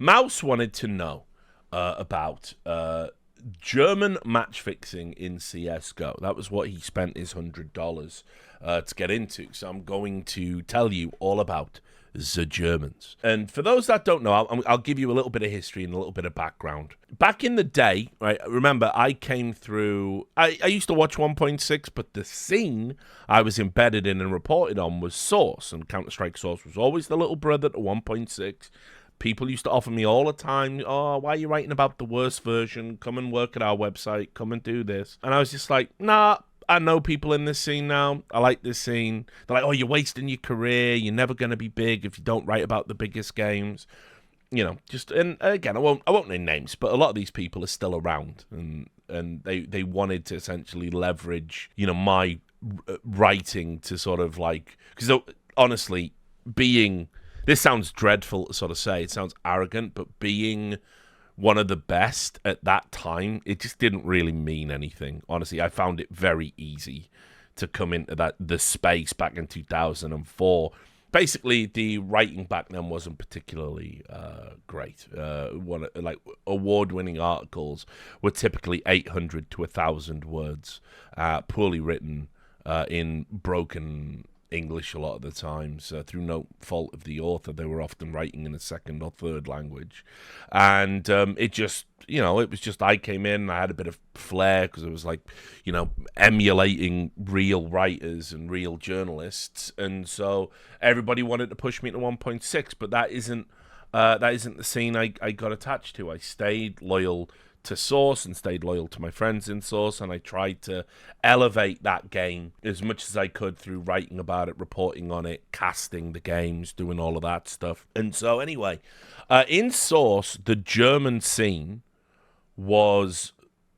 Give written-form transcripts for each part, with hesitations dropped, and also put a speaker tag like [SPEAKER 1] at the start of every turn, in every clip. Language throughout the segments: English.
[SPEAKER 1] Mouse wanted to know about German matchfixing in CSGO. That was what he spent his $100 to get into. So I'm going to tell you all about the Germans. And for those that don't know, I'll give you a little bit of history and a little bit of background. Back in the day, right, remember, I came through... I used to watch 1.6, but the scene I was embedded in and reported on was Source, and Counter-Strike Source was always the little brother to 1.6. People used to offer me all the time, oh, why are you writing about the worst version? Come and work at our website. Come and do this. And I was just like, nah, I know people in this scene now. I like this scene. They're like, oh, you're wasting your career. You're never going to be big if you don't write about the biggest games. You know, just, and again, I won't name names, but a lot of these people are still around. And they wanted to essentially leverage, you know, my writing to sort of like, because honestly, being... This sounds dreadful to sort of say. It sounds arrogant, but being one of the best at that time, it just didn't really mean anything. Honestly, I found it very easy to come into the space back in 2004. Basically, the writing back then wasn't particularly great. Like award-winning articles were typically 800 to 1,000 words, poorly written, in broken English a lot of the times, through no fault of the author. They were often writing in a second or third language, and it just, you know, it was just, I came in, I had a bit of flair because it was like, you know, emulating real writers and real journalists, and so everybody wanted to push me to 1.6, but that isn't the scene I got attached to. I stayed loyal to Source and stayed loyal to my friends in Source, and I tried to elevate that game as much as I could through writing about it, reporting on it, casting the games, doing all of that stuff. And so anyway, in Source, the German scene was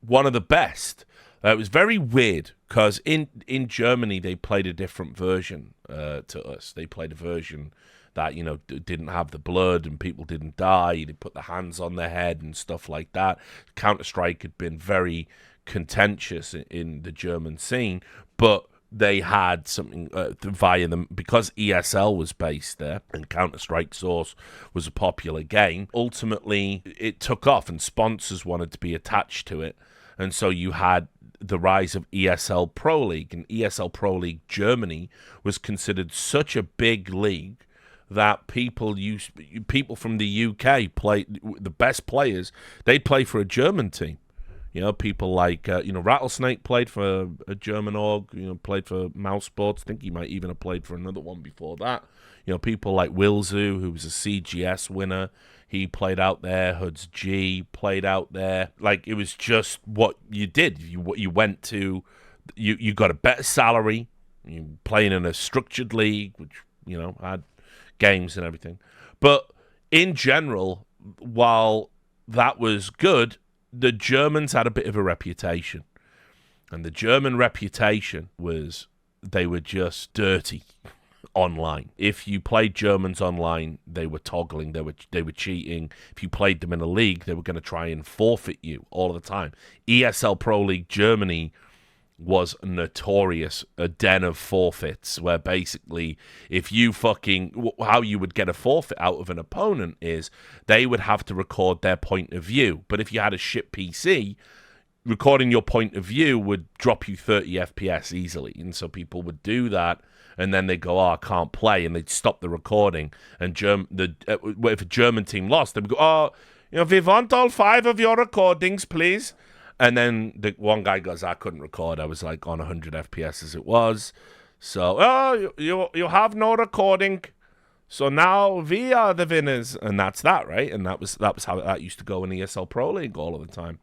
[SPEAKER 1] one of the best. It was very weird because in Germany they played a different version to us. They played a version that, you know, didn't have the blood and people didn't die. They put the hands on their head and stuff like that. Counter-Strike had been very contentious in the German scene, but they had something via them, because ESL was based there and Counter-Strike Source was a popular game. Ultimately, it took off and sponsors wanted to be attached to it. And so you had the rise of ESL Pro League, and ESL Pro League Germany was considered such a big league that people from the UK play, the best players, they'd play for a German team. You know, people like, you know, Rattlesnake played for a German org, you know, played for Mouse Sports. I think he might even have played for another one before that. You know, people like Wilzu, who was a CGS winner, he played out there. Hoods G played out there. Like, it was just what you did. You went to, you got a better salary, you playing in a structured league, which, you know, had games and everything. But in general, while that was good, the Germans had a bit of a reputation. And the German reputation was they were just dirty online. If you played Germans online, they were toggling, they were cheating. If you played them in a league, they were going to try and forfeit you all the time. ESL Pro League Germany was notorious, a den of forfeits, where basically if you how you would get a forfeit out of an opponent is they would have to record their point of view. But if you had a shit PC, recording your point of view would drop you 30 FPS easily. And so people would do that, and then they'd go, oh, I can't play, and they'd stop the recording. And if a German team lost, they would go, oh, you know, we want all 5 of your recordings, please. And then the one guy goes, I couldn't record. I was like on 100 FPS as it was. So, oh, you have no recording. So now we are the winners. And that's that, right? And that was how that used to go in ESL Pro League all of the time.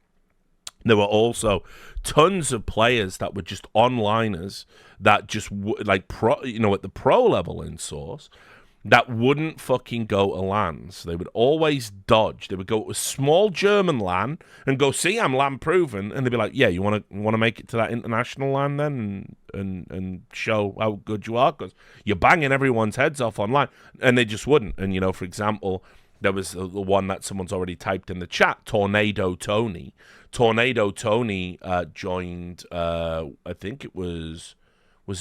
[SPEAKER 1] There were also tons of players that were just onliners that just like at the pro level in Source, that wouldn't fucking go to LANs. They would always dodge. They would go to a small German LAN and go, see, I'm LAN proven. And they'd be like, yeah, you want to make it to that international LAN then and show how good you are? Because you're banging everyone's heads off online. And they just wouldn't. And, you know, for example, there was the one that someone's already typed in the chat, Tornado Tony. Tornado Tony joined, I think it was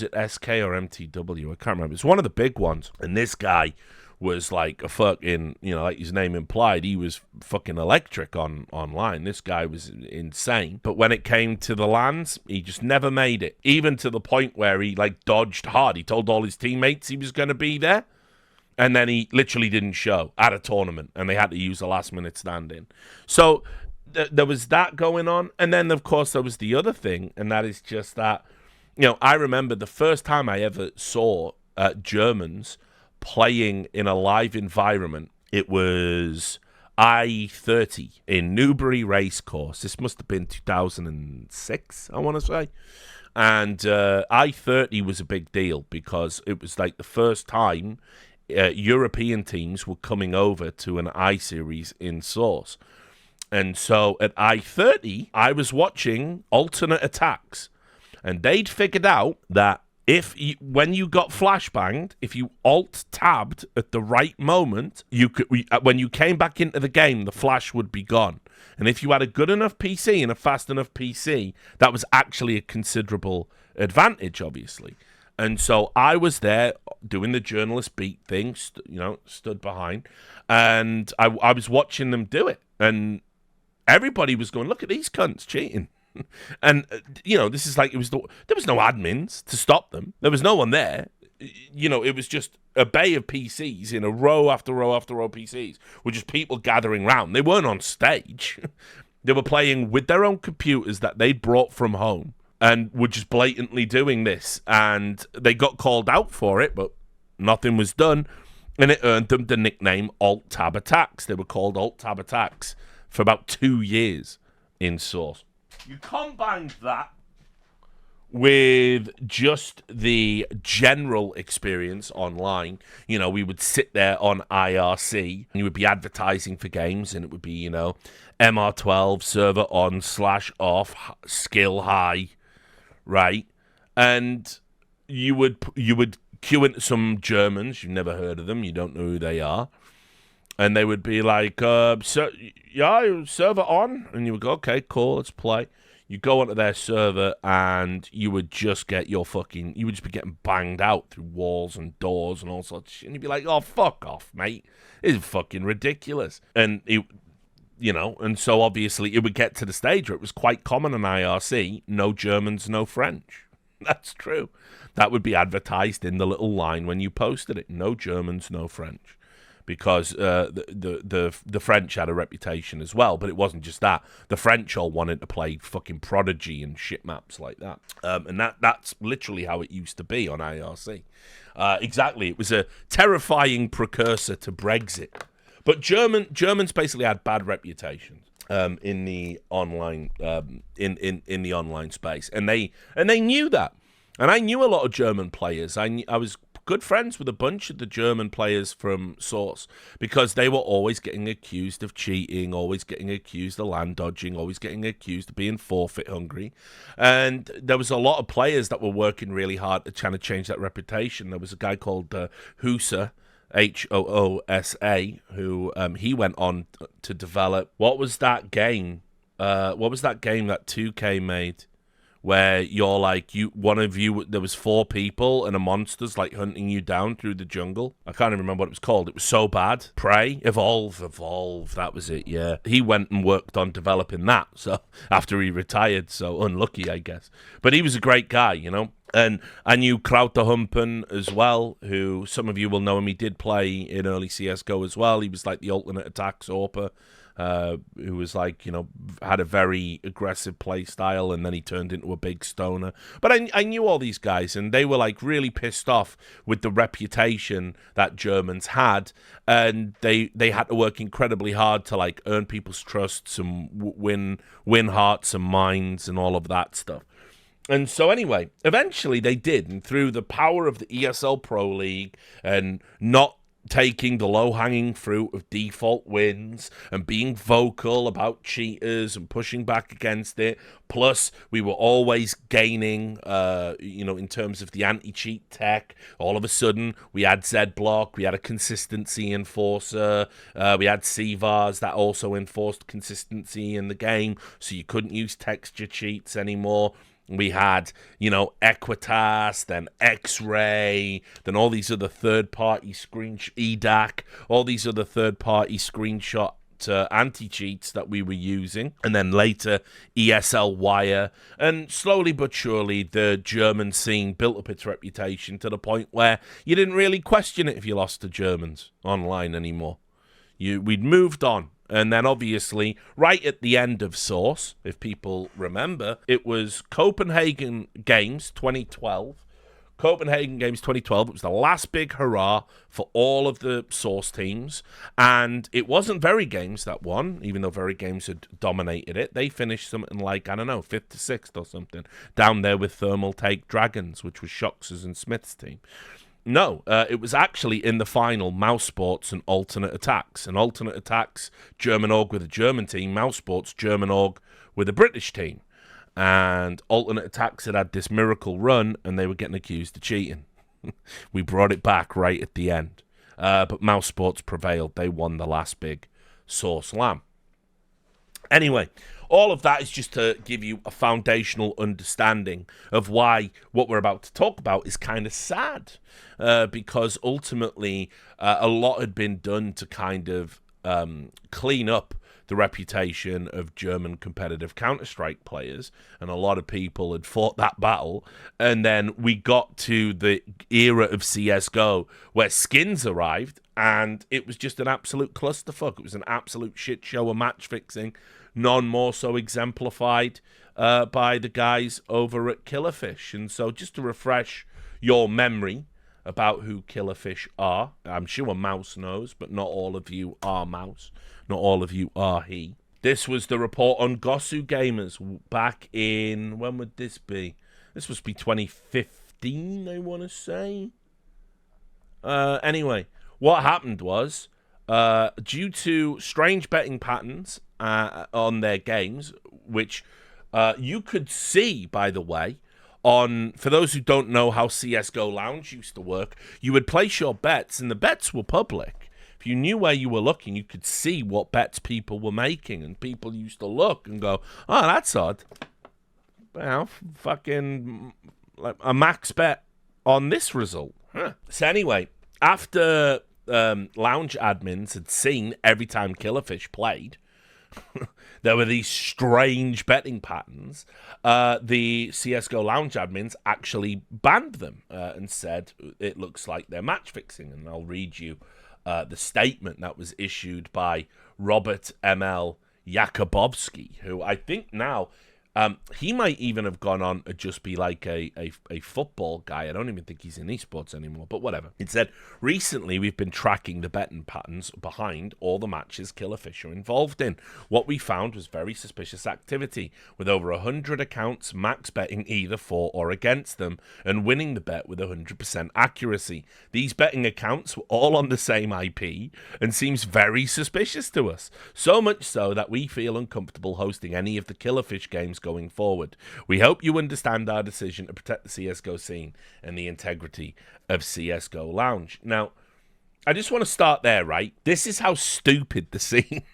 [SPEAKER 1] it SK or MTW? I can't remember. It's one of the big ones. And this guy was like a fucking, like his name implied, he was fucking electric online. This guy was insane. But when it came to the lands, he just never made it. Even to the point where he like dodged hard. He told all his teammates he was going to be there. And then he literally didn't show at a tournament. And they had to use a last minute stand-in. So there was that going on. And then, of course, there was the other thing. And that is just that, I remember the first time I ever saw Germans playing in a live environment. It was I-30 in Newbury Racecourse. This must have been 2006, I want to say. And I-30 was a big deal because it was like the first time European teams were coming over to an I-Series in Source. And so at I-30, I was watching alternate attacks. And they'd figured out that when you got flashbanged, if you alt-tabbed at the right moment, when you came back into the game, the flash would be gone. And if you had a good enough PC and a fast enough PC, that was actually a considerable advantage, obviously. And so I was there doing the journalist beat thing, stood behind, and I was watching them do it. And everybody was going, look at these cunts cheating. And, this is like, there was no admins to stop them. There was no one there. It was just a bay of PCs in a row after row after row of PCs with just people gathering round. They weren't on stage. They were playing with their own computers that they'd brought from home and were just blatantly doing this. And they got called out for it, but nothing was done. And it earned them the nickname Alt-Tab Attacks. They were called Alt-Tab Attacks for about 2 years in Source. You combine that with just the general experience online. We would sit there on IRC, and you would be advertising for games, and it would be, MR12, server on/off, skill high, right? And you would queue into some Germans. You've never heard of them. You don't know who they are. And they would be like, server on? And you would go, okay, cool, let's play. You go onto their server and you would just get you would just be getting banged out through walls and doors and all sorts of shit. And you'd be like, oh, fuck off, mate. It's fucking ridiculous. And and so obviously it would get to the stage where it was quite common in IRC, no Germans, no French. That's true. That would be advertised in the little line when you posted it. No Germans, no French. Because the French had a reputation as well, but it wasn't just that. The French all wanted to play fucking Prodigy and shit maps like that. And that's literally how it used to be on IRC. Exactly. It was a terrifying precursor to Brexit. But Germans basically had bad reputations in the online in the online space. And they knew that. And I knew a lot of German players. I was good friends with a bunch of the German players from Source because they were always getting accused of cheating, always getting accused of land dodging, always getting accused of being forfeit hungry. And there was a lot of players that were working really hard at trying to change that reputation. There was a guy called Hoosa, Hoosa, who he went on to develop. What was that game? What was that game that 2K made? Where you're like, there was 4 people and a monster's like hunting you down through the jungle. I can't even remember what it was called. It was so bad. Prey? Evolve. That was it, yeah. He went and worked on developing that, so after he retired, so unlucky, I guess. But he was a great guy, And I knew Krauterhumpen as well, who some of you will know him. He did play in early CSGO as well. He was like the alternate attack Sorper. Who was like, had a very aggressive play style, and then he turned into a big stoner. But I knew all these guys, and they were like really pissed off with the reputation that Germans had, and they had to work incredibly hard to like earn people's trust and win hearts and minds and all of that stuff. And so anyway, eventually they did, and through the power of the ESL Pro League and not taking the low-hanging fruit of default wins and being vocal about cheaters and pushing back against it. Plus, we were always gaining, in terms of the anti-cheat tech. All of a sudden, we had Z-Block, we had a consistency enforcer, we had CVARs that also enforced consistency in the game, so you couldn't use texture cheats anymore. We had, Equitas, then X-Ray, then all these other third-party EDAC, all these other third-party screenshot anti-cheats that we were using, and then later ESL Wire, and slowly but surely the German scene built up its reputation to the point where you didn't really question it if you lost to Germans online anymore. We'd moved on. And then obviously, right at the end of Source, if people remember, it was Copenhagen Games 2012. Copenhagen Games 2012, it was the last big hurrah for all of the Source teams. And it wasn't Very Games that won, even though Very Games had dominated it. They finished something like, 5th to 6th or something, down there with Thermal Take Dragons, which was Shox's and Smith's team. No, it was actually in the final Mouse Sports and Alternate Attacks. And Alternate Attacks, German org with a German team. Mouse Sports, German org with a British team. And Alternate Attacks had this miracle run, and they were getting accused of cheating. We brought it back right at the end. But Mouse Sports prevailed. They won the last big Source LAN. Anyway, all of that is just to give you a foundational understanding of why what we're about to talk about is kind of sad. Because ultimately, a lot had been done to kind of clean up the reputation of German competitive Counter-Strike players, and a lot of people had fought that battle. And then we got to the era of CSGO where skins arrived, and it was just an absolute clusterfuck. It was an absolute shit show of match fixing, none more so exemplified by the guys over at Killerfish. And so just to refresh your memory about who Killerfish are, I'm sure Mouse knows, but not all of you are Mouse. Not all of you are he. This was the report on Gosu Gamers back in, when would this be? This must be 2015, I want to say. Anyway, what happened was, due to strange betting patterns on their games, which you could see, by the way, for those who don't know how CSGO Lounge used to work, you would place your bets, and the bets were public. If you knew where you were looking, you could see what bets people were making, and people used to look and go, oh, that's odd. Well, fucking like a max bet on this result. Huh. So anyway, after Lounge admins had seen every time Killerfish played, there were these strange betting patterns. The CSGO Lounge admins actually banned them and said it looks like they're match fixing. And I'll read you the statement that was issued by Robert ML Jakubowski, who I think now he might even have gone on to just be like a football guy. I don't even think he's in esports anymore, but whatever. It said, recently we've been tracking the betting patterns behind all the matches Killerfish are involved in. What we found was very suspicious activity, with over 100 accounts max betting either for or against them, and winning the bet with 100% accuracy. These betting accounts were all on the same IP, and seems very suspicious to us. So much so that we feel uncomfortable hosting any of the Killerfish games going forward. We hope you understand our decision to protect the CSGO scene and the integrity of CSGO Lounge. Now, I just want to start there, right? This is how stupid the scene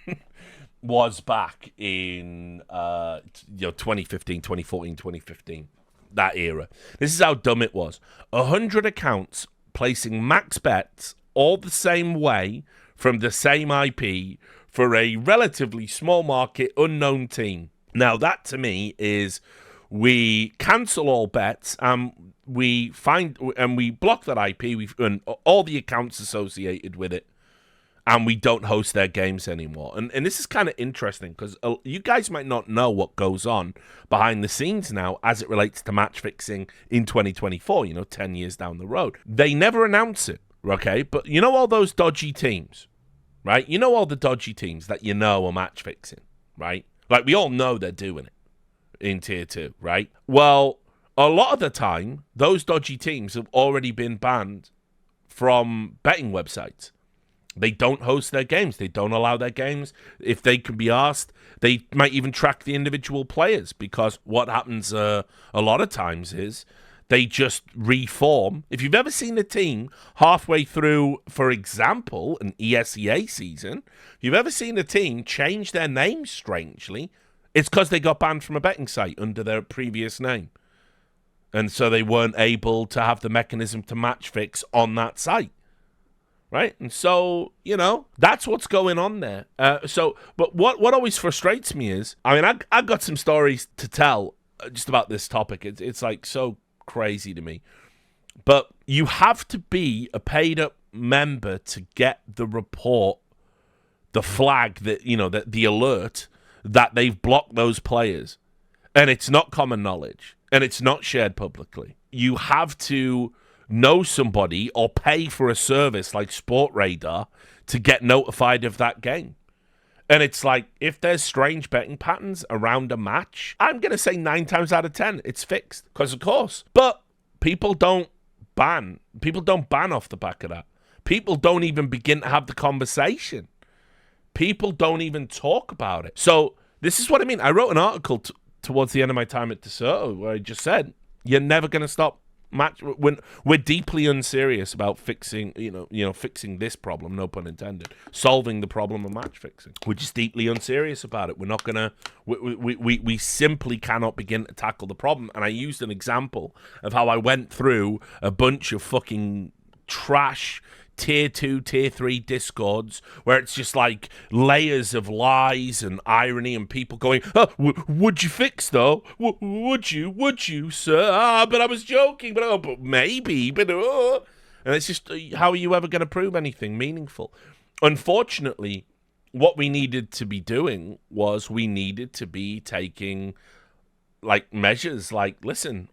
[SPEAKER 1] was back in 2015, 2014, 2015, that era. This is how dumb it was. 100 accounts placing max bets all the same way from the same IP for a relatively small market, unknown team. Now, that to me is, we cancel all bets, and we block that IP, and all the accounts associated with it, and we don't host their games anymore. And this is kind of interesting, because you guys might not know what goes on behind the scenes now as it relates to match fixing in 2024, 10 years down the road. They never announce it, okay? But you know all those dodgy teams, right? You know all the dodgy teams that are match fixing, right? Like, we all know they're doing it in Tier 2, right? Well, a lot of the time, those dodgy teams have already been banned from betting websites. They don't host their games. They don't allow their games. If they can be asked, they might even track the individual players, because what happens a lot of times is they just reform. If you've ever seen a team halfway through, for example, an ESEA season, if you've ever seen a team change their name strangely, it's because they got banned from a betting site under their previous name. And so they weren't able to have the mechanism to match fix on that site. Right? And so, that's what's going on there. But what always frustrates me is, I mean, I got some stories to tell just about this topic. It's like so crazy to me. But you have to be a paid up member to get the report, the flag that, the alert that they've blocked those players. And it's not common knowledge. And it's not shared publicly. You have to know somebody or pay for a service like Sport Radar to get notified of that game. And it's like, if there's strange betting patterns around a match, I'm going to say 9 times out of 10, it's fixed. Because of course. But people don't ban. People don't ban off the back of that. People don't even begin to have the conversation. People don't even talk about it. So this is what I mean. I wrote an article towards the end of my time at DeSoto where I just said, you're never going to stop match. When we're deeply unserious about fixing, fixing this problem, no pun intended, solving the problem of match fixing. We're just deeply unserious about it. We're not gonna. We simply cannot begin to tackle the problem. And I used an example of how I went through a bunch of fucking trash tier 2, tier 3 discords where it's just like layers of lies and irony and people going, oh, would you fix though? Would you, sir? But I was joking, but maybe, but and it's just, how are you ever going to prove anything meaningful? Unfortunately, what we needed to be doing was we needed to be taking like measures like, listen,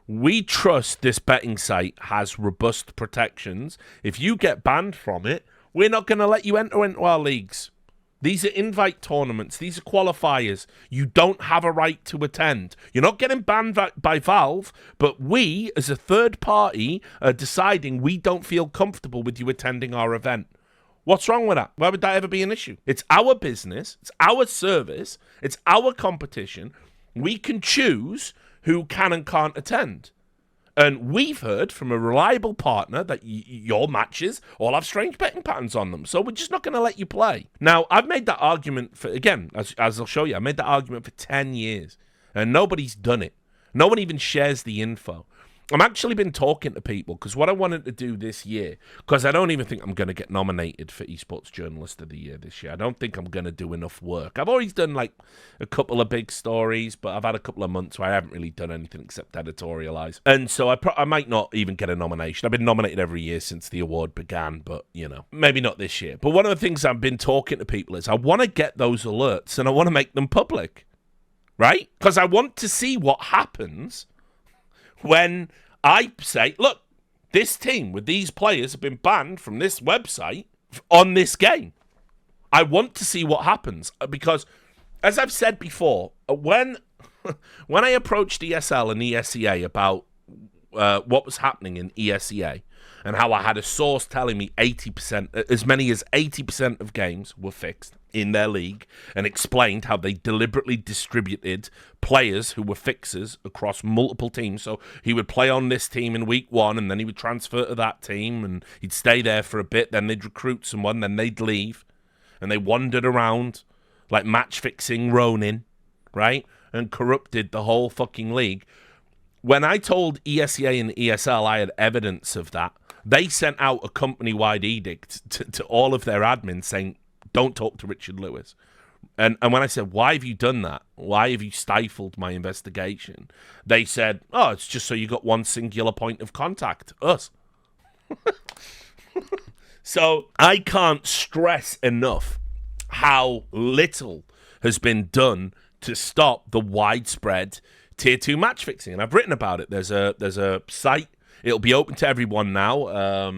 [SPEAKER 1] we trust this betting site has robust protections. If you get banned from it, we're not going to let you enter into our leagues. These are invite tournaments. These are qualifiers. You don't have a right to attend. You're not getting banned by Valve, but we, as a third party, are deciding we don't feel comfortable with you attending our event. What's wrong with that? Why would that ever be an issue? It's our business. It's our service. It's our competition. We can choose who can and can't attend. And we've heard from a reliable partner that your matches all have strange betting patterns on them. So we're just not going to let you play. Now, I've made that argument for, again, as I'll show you, I made that argument for 10 years. And nobody's done it. No one even shares the info. I've actually been talking to people because what I wanted to do this year, because I don't even think I'm going to get nominated for Esports Journalist of the Year this year. I don't think I'm going to do enough work. I've always done like a couple of big stories, but I've had a couple of months where I haven't really done anything except editorialize. And so I might not even get a nomination. I've been nominated every year since the award began, but, maybe not this year. But one of the things I've been talking to people is I want to get those alerts and I want to make them public, right? Because I want to see what happens when I say, look, this team with these players have been banned from this website on this game. I want to see what happens because, as I've said before, when I approached ESL and ESEA about what was happening in ESEA and how I had a source telling me 80%, as many as 80% of games were fixed in their league, and explained how they deliberately distributed players who were fixers across multiple teams. So he would play on this team in week 1, and then he would transfer to that team, and he'd stay there for a bit, then they'd recruit someone, then they'd leave, and they wandered around like match-fixing Ronin, right, and corrupted the whole fucking league. When I told ESEA and ESL I had evidence of that, they sent out a company-wide edict to all of their admins saying, don't talk to Richard Lewis. And when I said, why have you done that? Why have you stifled my investigation? They said, oh, it's just so you got one singular point of contact, us. So I can't stress enough how little has been done to stop the widespread tier 2 match fixing. And I've written about it. There's a site. It'll be open to everyone now.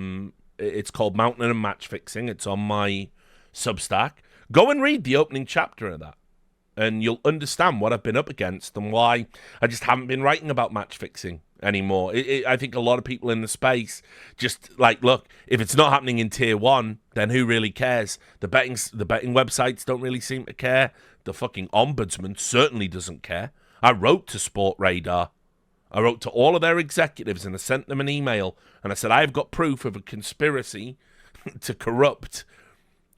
[SPEAKER 1] It's called Mountain and Match Fixing. It's on my Substack. Go and read the opening chapter of that, and you'll understand what I've been up against and why I just haven't been writing about match fixing anymore. I think a lot of people in the space just like, look, if it's not happening in tier 1, then who really cares? The betting websites don't really seem to care. The fucking ombudsman certainly doesn't care. I wrote to Sport Radar. I wrote to all of their executives and I sent them an email and I said, I've got proof of a conspiracy to corrupt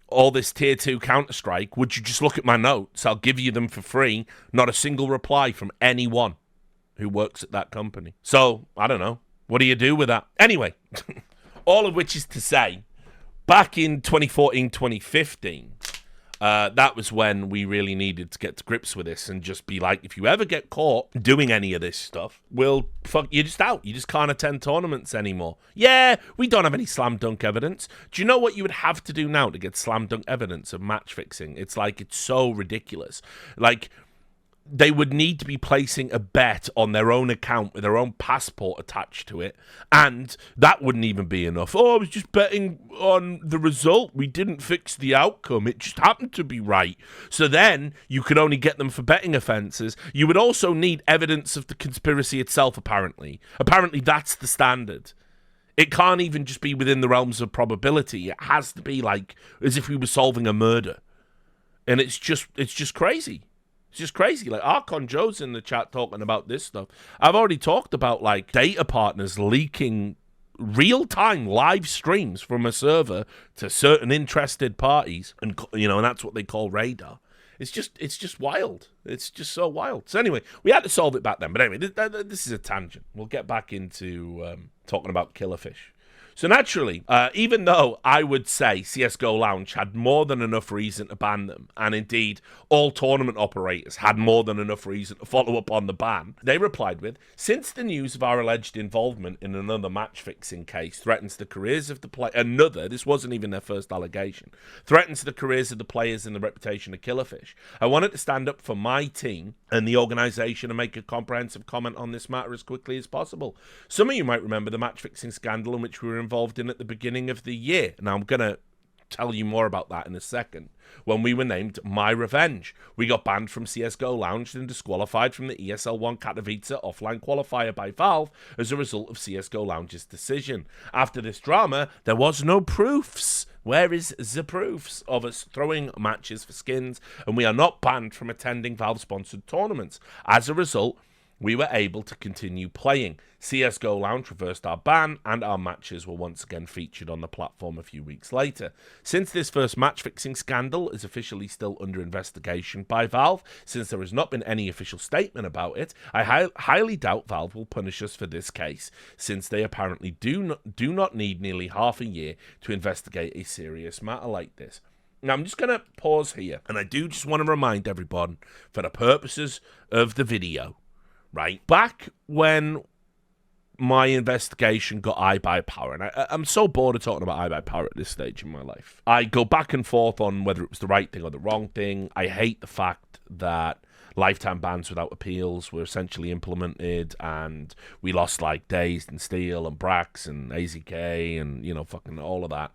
[SPEAKER 1] all this tier 2 Counter-Strike. Would you just look at my notes? I'll give you them for free. Not a single reply from anyone. who works at that company. So, I don't know. What do you do with that? Anyway, all of which is to say, back in 2014, 2015, that was when we really needed to get to grips with this and just be like, if you ever get caught doing any of this stuff, you're just out. You just can't attend tournaments anymore. Yeah, we don't have any slam dunk evidence. Do you know what you would have to do now to get slam dunk evidence of match fixing? It's so ridiculous. Like, they would need to be placing a bet on their own account with their own passport attached to it, and that wouldn't even be enough. Oh, I was just betting on the result. We didn't fix the outcome. It just happened to be right. So then you could only get them for betting offences. You would also need evidence of the conspiracy itself, apparently. Apparently, that's the standard. It can't even just be within the realms of probability. It has to be like as if we were solving a murder. And it's just crazy. It's just crazy. Like, Archon Joe's in the chat talking about this stuff. I've already talked about, like, data partners leaking real-time live streams from a server to certain interested parties. And, you know, and that's what they call radar. It's just wild. It's just so wild. So anyway, we had to solve it back then. But anyway, this is a tangent. We'll get back into talking about Killerfish. So naturally, even though I would say CSGO Lounge had more than enough reason to ban them, and indeed all tournament operators had more than enough reason to follow up on the ban, they replied with, since the news of our alleged involvement in another match-fixing case threatens the careers of the this wasn't even their first allegation, threatens the careers of the players and the reputation of Killerfish, I wanted to stand up for my team and the organisation and make a comprehensive comment on this matter as quickly as possible. Some of you might remember the match-fixing scandal in which we were involved in at the beginning of the year. Now, I'm going to tell you more about that in a second. When we were named MyRevenge, we got banned from CSGO Lounge and disqualified from the ESL1 Katowice offline qualifier by Valve as a result of CSGO Lounge's decision. After this drama, there was no proofs. Where is the proofs of us throwing matches for skins? And we are not banned from attending Valve-sponsored tournaments. As a result, we were able to continue playing. CSGO Lounge reversed our ban, and our matches were once again featured on the platform a few weeks later. Since this first match-fixing scandal is officially still under investigation by Valve, since there has not been any official statement about it, I highly doubt Valve will punish us for this case, since they apparently do not need nearly half a year to investigate a serious matter like this. Now, I'm just going to pause here, and I do just want to remind everyone, for the purposes of the video, right, back when my investigation got iBuyPower, and I'm so bored of talking about iBuyPower at this stage in my life. I go back and forth on whether it was the right thing or the wrong thing. I hate the fact that lifetime bans without appeals were essentially implemented, and we lost like Dazed and Steel and Brax and AZK and, you know, fucking all of that,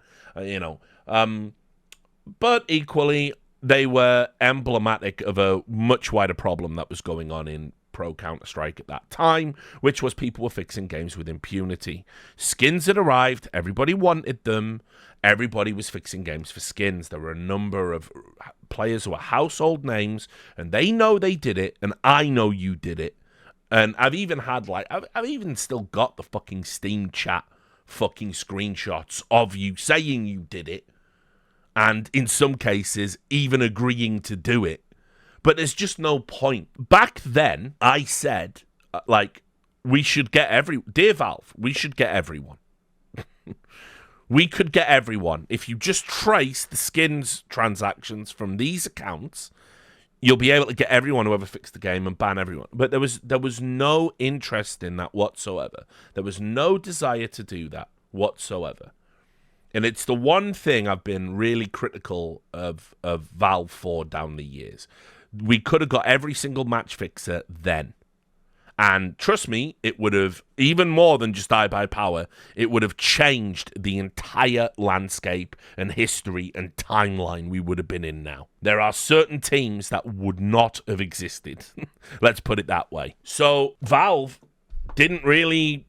[SPEAKER 1] but equally, they were emblematic of a much wider problem that was going on in pro Counter-Strike at that time, which was people were fixing games with impunity. Skins had arrived, everybody wanted them, everybody was fixing games for skins. There were a number of players who were household names, and they know they did it, and I know you did it. And I've even had, like, I've even still got the fucking Steam chat fucking screenshots of you saying you did it, and in some cases, even agreeing to do it. But there's just no point. Back then, I said, we should get Dear Valve, we should get everyone. We could get everyone. If you just trace the skins transactions from these accounts, you'll be able to get everyone who ever fixed the game and ban everyone. But there was no interest in that whatsoever. There was no desire to do that whatsoever. And it's the one thing I've been really critical of Valve for down the years. We could have got every single match fixer then. And trust me, it would have, even more than just iBuyPower, it would have changed the entire landscape and history and timeline we would have been in now. There are certain teams that would not have existed. Let's put it that way. So Valve didn't really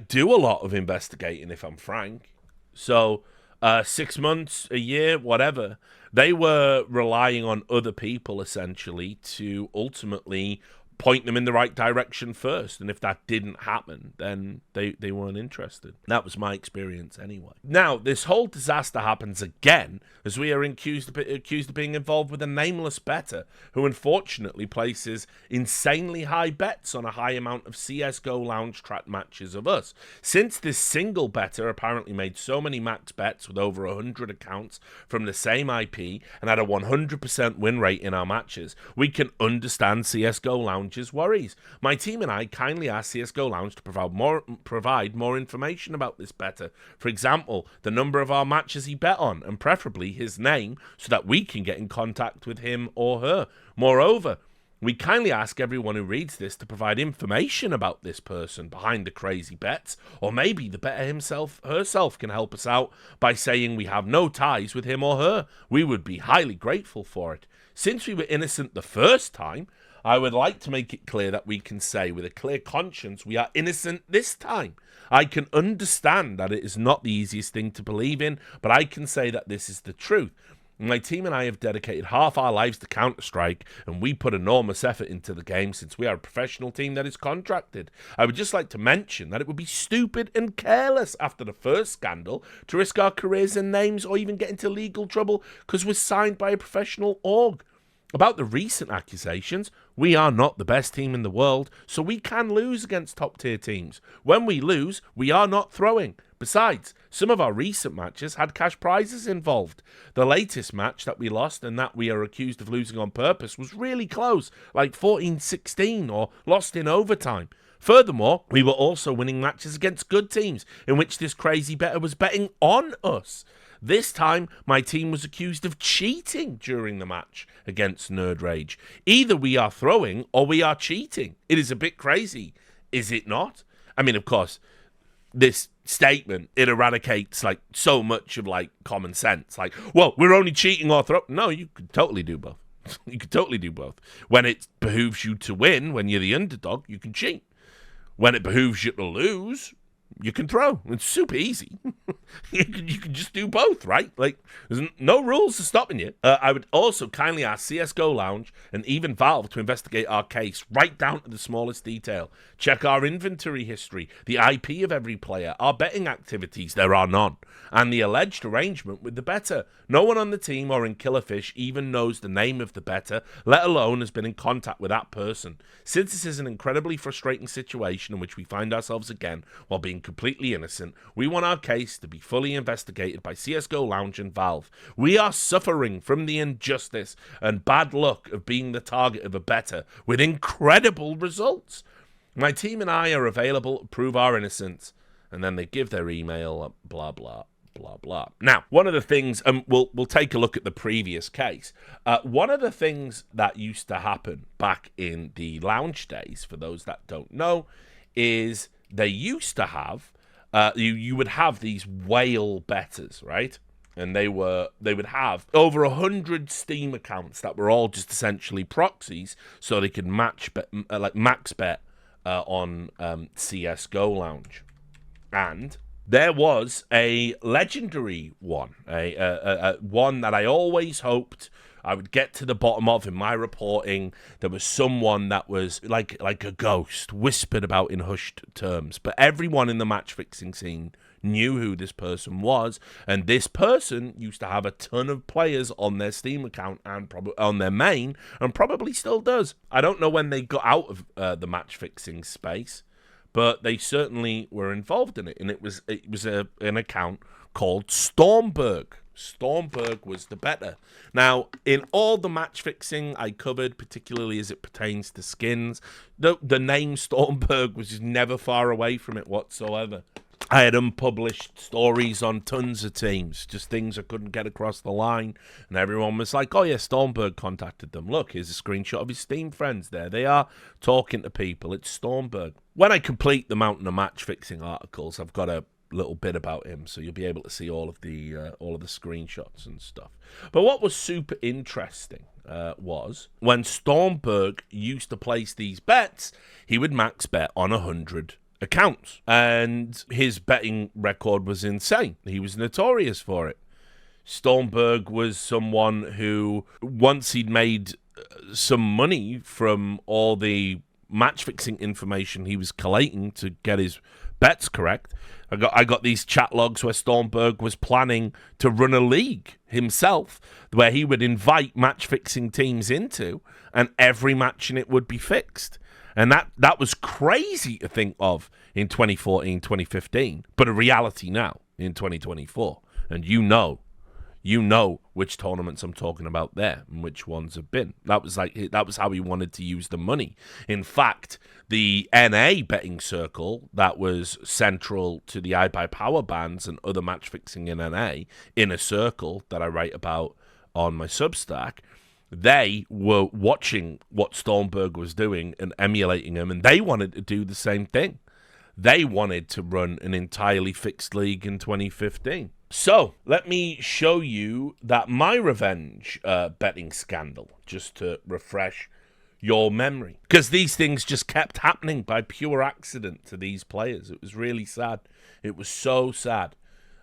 [SPEAKER 1] do a lot of investigating, if I'm frank. So 6 months, a year, whatever, they were relying on other people essentially to ultimately point them in the right direction first. And if that didn't happen, then they weren't interested. That was my experience anyway. Now, this whole disaster happens again as we are accused of being involved with a nameless bettor who unfortunately places insanely high bets on a high amount of CSGO lounge chat matches of us. Since this single bettor apparently made so many max bets with over 100 accounts from the same IP and had a 100% win rate in our matches, we can understand CSGO Lounge's worries. My team and I kindly asked CSGO Lounge to provide more information about this bettor. For example, the number of our matches he bet on, and preferably his name, so that we can get in contact with him or her. Moreover, we kindly ask everyone who reads this to provide information about this person behind the crazy bets, or maybe the bettor herself can help us out by saying we have no ties with him or her. We would be highly grateful for it. Since we were innocent the first time, I would like to make it clear that we can say with a clear conscience we are innocent this time. I can understand that it is not the easiest thing to believe in, but I can say that this is the truth. My team and I have dedicated half our lives to Counter-Strike, and we put enormous effort into the game since we are a professional team that is contracted. I would just like to mention that it would be stupid and careless after the first scandal to risk our careers and names or even get into legal trouble because we're signed by a professional org. About the recent accusations, we are not the best team in the world, so we can lose against top-tier teams. When we lose, we are not throwing. Besides, some of our recent matches had cash prizes involved. The latest match that we lost and that we are accused of losing on purpose was really close, like 14-16 or lost in overtime. Furthermore, we were also winning matches against good teams in which this crazy bettor was betting on us. This time, my team was accused of cheating during the match against Nerd Rage. Either we are throwing or we are cheating. It is a bit crazy, is it not? I mean, of course, this statement, it eradicates like so much of like common sense. Like, well, we're only cheating or throw. No, you could totally do both. You could totally do both. When it behooves you to win, when you're the underdog, you can cheat. When it behooves you to lose, you can throw. It's super easy. you can just do both, right? Like, there's no rules to stopping you. I would also kindly ask CSGO Lounge and even Valve to investigate our case right down to the smallest detail. Check our inventory history, the IP of every player, our betting activities, there are none, and the alleged arrangement with the bettor. No one on the team or in Killerfish even knows the name of the bettor, let alone has been in contact with that person. Since this is an incredibly frustrating situation in which we find ourselves again while being completely innocent, we want our case to be fully investigated by CSGO Lounge and Valve. We are suffering from the injustice and bad luck of being the target of a bettor with incredible results. My team and I are available to prove our innocence. And then they give their email, blah, blah, blah, blah. Now, one of the things, and we'll take a look at the previous case. One of the things that used to happen back in the lounge days, for those that don't know, is they used to have, you would have these whale bettors, right? And they would have over 100 Steam accounts that were all just essentially proxies, so they could max bet on CSGO Lounge. And there was a legendary one, a one that I always hoped I would get to the bottom of in my reporting. There was someone that was like a ghost, whispered about in hushed terms. But everyone in the match-fixing scene knew who this person was, and this person used to have a ton of players on their Steam account and probably on their main, and probably still does. I don't know when they got out of the match-fixing space, but they certainly were involved in it, and it was an account called Stormberg. Stormberg was the bettor. Now, in all the match fixing I covered, particularly as it pertains to skins, the name Stormberg was just never far away from it whatsoever. I had unpublished stories on tons of teams, just things I couldn't get across the line, and everyone was like, oh yeah, Stormberg contacted them. Look, here's a screenshot of his Steam friends there. They are talking to people. It's Stormberg. When I complete the Mountain of Match Fixing articles, I've got a little bit about him, so you'll be able to see all of the screenshots and stuff. But what was super interesting was when Stormberg used to place these bets, he would max bet on 100 accounts, and his betting record was insane. He was notorious for it. Stormberg was someone who, once he'd made some money from all the match fixing information he was collating to get his bets correct. I got these chat logs where Stormberg was planning to run a league himself, where he would invite match fixing teams into, and every match in it would be fixed. And that was crazy to think of in 2014, 2015, but a reality now in 2024. And you know which tournaments I'm talking about there and which ones have been. That was how he wanted to use the money. In fact, the NA betting circle that was central to the iBuyPower bans and other match fixing in NA, in a circle that I write about on my Substack, they were watching what Stormberg was doing and emulating him, and they wanted to do the same thing. They wanted to run an entirely fixed league in 2015. So, let me show you that MyRevenge betting scandal, just to refresh your memory. Because these things just kept happening by pure accident to these players. It was really sad. It was so sad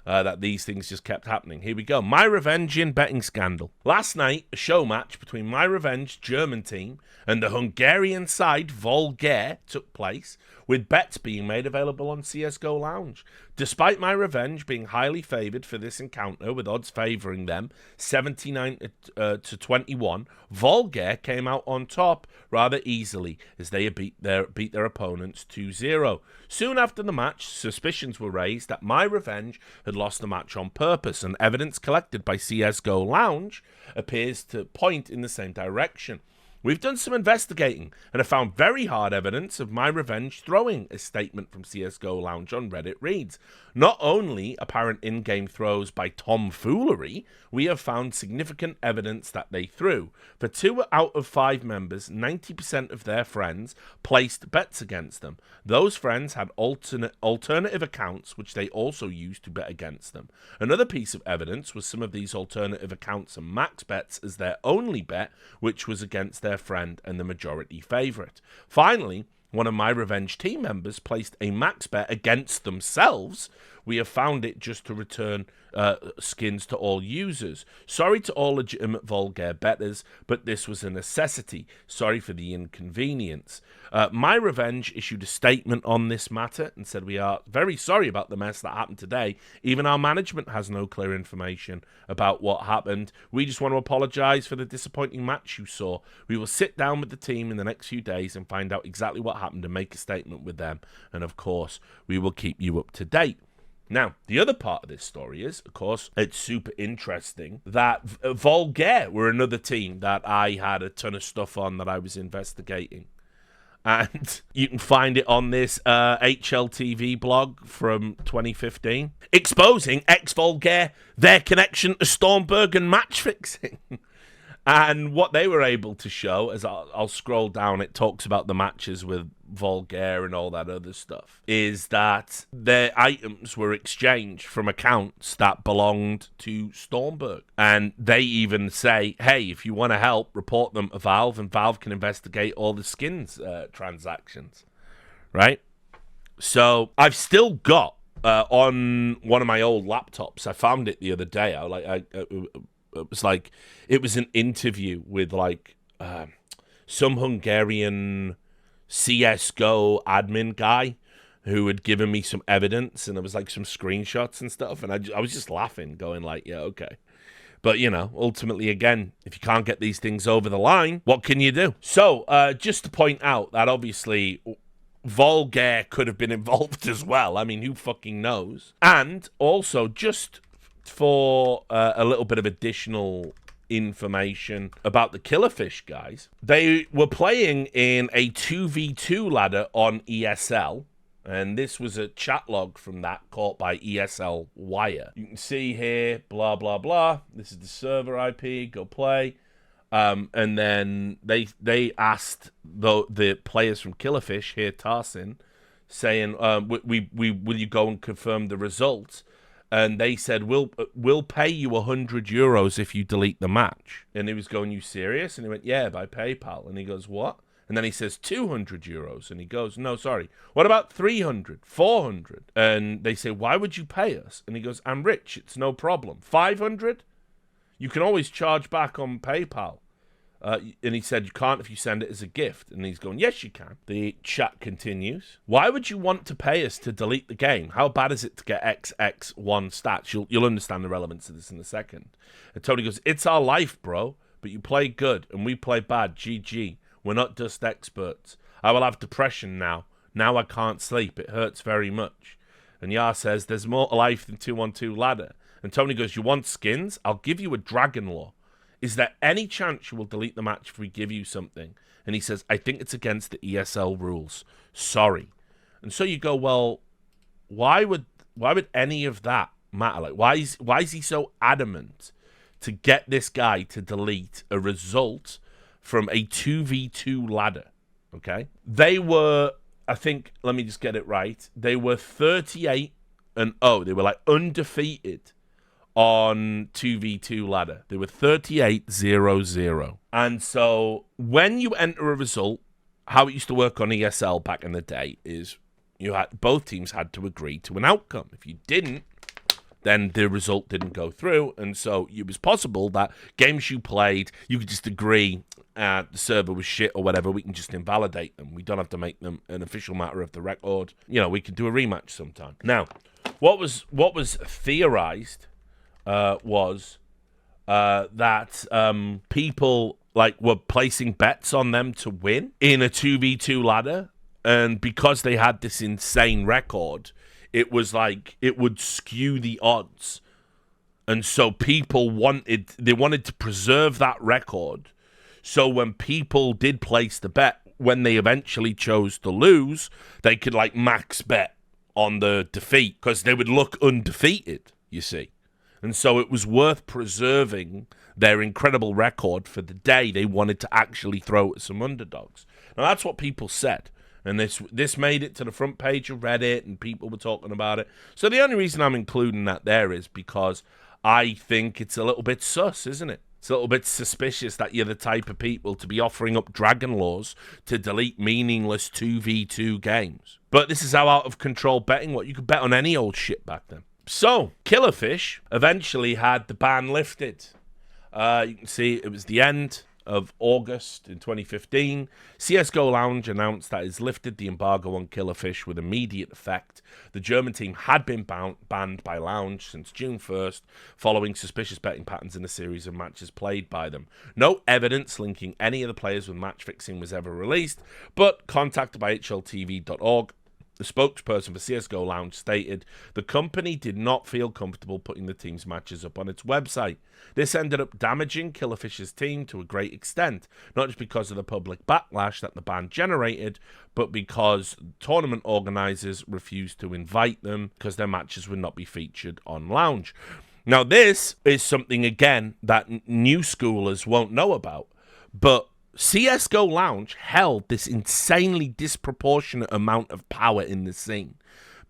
[SPEAKER 1] that these things just kept happening. Here we go. MyRevenge in betting scandal. Last night, a show match between MyRevenge German team and the Hungarian side Volgaire took place, with bets being made available on CSGO Lounge. Despite MyRevenge being highly favoured for this encounter, with odds favouring them 79 to 21, Volgaire came out on top rather easily as they beat their opponents 2-0. Soon after the match, suspicions were raised that MyRevenge had lost the match on purpose, and evidence collected by CSGO Lounge appears to point in the same direction. We've done some investigating and have found very hard evidence of MyRevenge throwing. A statement from CSGO Lounge on Reddit reads, not only apparent in-game throws by tomfoolery, we have found significant evidence that they threw. For 2 out of 5 members, 90% of their friends placed bets against them. Those friends had alternative accounts which they also used to bet against them. Another piece of evidence was some of these alternative accounts and max bets as their only bet, which was against their friend and the majority favourite. Finally, one of MyRevenge team members placed a max bet against themselves. We have found it just to return skins to all users. Sorry to all legitimate Volgaire bettors, but this was a necessity. Sorry for the inconvenience. MyRevenge issued a statement on this matter and said, we are very sorry about the mess that happened today. Even our management has no clear information about what happened. We just want to apologize for the disappointing match you saw. We will sit down with the team in the next few days and find out exactly what happened and make a statement with them. And of course, we will keep you up to date. Now, the other part of this story is, of course, it's super interesting that Volgaire were another team that I had a ton of stuff on that I was investigating. And you can find it on this HLTV blog from 2015, exposing ex-Volgaire, their connection to Stormberg and match fixing. And what they were able to show, as I'll scroll down, it talks about the matches with Volgaire and all that other stuff, is that their items were exchanged from accounts that belonged to Stormberg. And they even say, hey, if you want to help, report them to Valve, and Valve can investigate all the skins transactions, right? So I've still got, on one of my old laptops, I found it the other day, it was an interview with some Hungarian CSGO admin guy who had given me some evidence, and there was some screenshots and stuff, and I was just laughing, going yeah, okay. But, ultimately, again, if you can't get these things over the line, what can you do? So, just to point out that obviously Volgaire could have been involved as well. I mean, who fucking knows? And also, just for a little bit of additional information about the Killerfish guys, they were playing in a 2v2 ladder on ESL, and this was a chat log from that caught by ESL Wire. You can see here, blah blah blah, this is the server IP, go play. And then they asked the players from Killerfish here, Tarsin, saying, will you go and confirm the results? And they said, we'll pay you €100 if you delete the match. And he was going, you serious? And he went, yeah, by PayPal. And he goes, what? And then he says €200. And he goes, no, sorry. What about 300, 400? And they say, why would you pay us? And he goes, I'm rich. It's no problem. 500? You can always charge back on PayPal. And he said, you can't if you send it as a gift. And he's going, yes, you can. The chat continues. Why would you want to pay us to delete the game? How bad is it to get XX1 stats? You'll understand the relevance of this in a second. And Tony goes, it's our life, bro. But you play good and we play bad. GG. We're not dust experts. I will have depression now. Now I can't sleep. It hurts very much. And Yar says, there's more to life than 2-on-2 ladder. And Tony goes, you want skins? I'll give you a dragon lore. Is there any chance you will delete the match if we give you something? And he says, I think it's against the ESL rules. Sorry. And so you go, well, why would any of that matter? Like, why is he so adamant to get this guy to delete a result from a 2v2 ladder? Okay. They were, I think, let me just get it right. They were 38-0. They were like undefeated on 2v2 ladder. They were 38-0-0. And so when you enter a result, how it used to work on ESL back in the day is both teams had to agree to an outcome. If you didn't, then the result didn't go through. And so it was possible that games you played, you could just agree the server was shit or whatever. We can just invalidate them. We don't have to make them an official matter of the record. You know, we could do a rematch sometime. Now, what was theorized was that people were placing bets on them to win in a 2v2 ladder, and because they had this insane record, it was like it would skew the odds, and so people wanted to preserve that record. So when people did place the bet, when they eventually chose to lose, they could max bet on the defeat because they would look undefeated, you see. And so it was worth preserving their incredible record for the day they wanted to actually throw at some underdogs. Now, that's what people said. And this made it to the front page of Reddit, and people were talking about it. So the only reason I'm including that there is because I think it's a little bit sus, isn't it? It's a little bit suspicious that you're the type of people to be offering up dragon laws to delete meaningless 2v2 games. But this is how out of control betting was. You could bet on any old shit back then. So, Killerfish eventually had the ban lifted. You can see it was the end of August in 2015. CSGO Lounge announced that it's lifted the embargo on Killerfish with immediate effect. The German team had been banned by Lounge since June 1st, following suspicious betting patterns in a series of matches played by them. No evidence linking any of the players with match-fixing was ever released, but contacted by HLTV.org, the spokesperson for CSGO Lounge stated the company did not feel comfortable putting the team's matches up on its website. This ended up damaging Killerfish's team to a great extent, not just because of the public backlash that the ban generated, but because tournament organizers refused to invite them because their matches would not be featured on Lounge. Now, this is something, again, that new schoolers won't know about, but CSGO Lounge held this insanely disproportionate amount of power in the scene.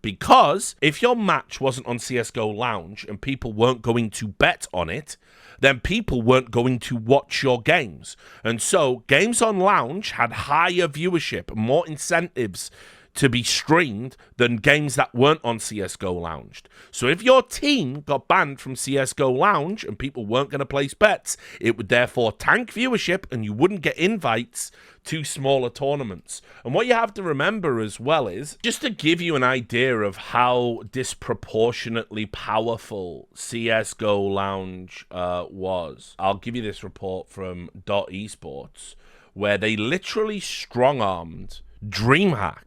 [SPEAKER 1] Because if your match wasn't on CSGO Lounge and people weren't going to bet on it, then people weren't going to watch your games. And so games on Lounge had higher viewership, more incentives to be streamed than games that weren't on CSGO Lounge. So if your team got banned from CSGO Lounge and people weren't going to place bets, it would therefore tank viewership and you wouldn't get invites to smaller tournaments. And what you have to remember as well is, just to give you an idea of how disproportionately powerful CSGO Lounge was, I'll give you this report from esports, where they literally strong-armed DreamHack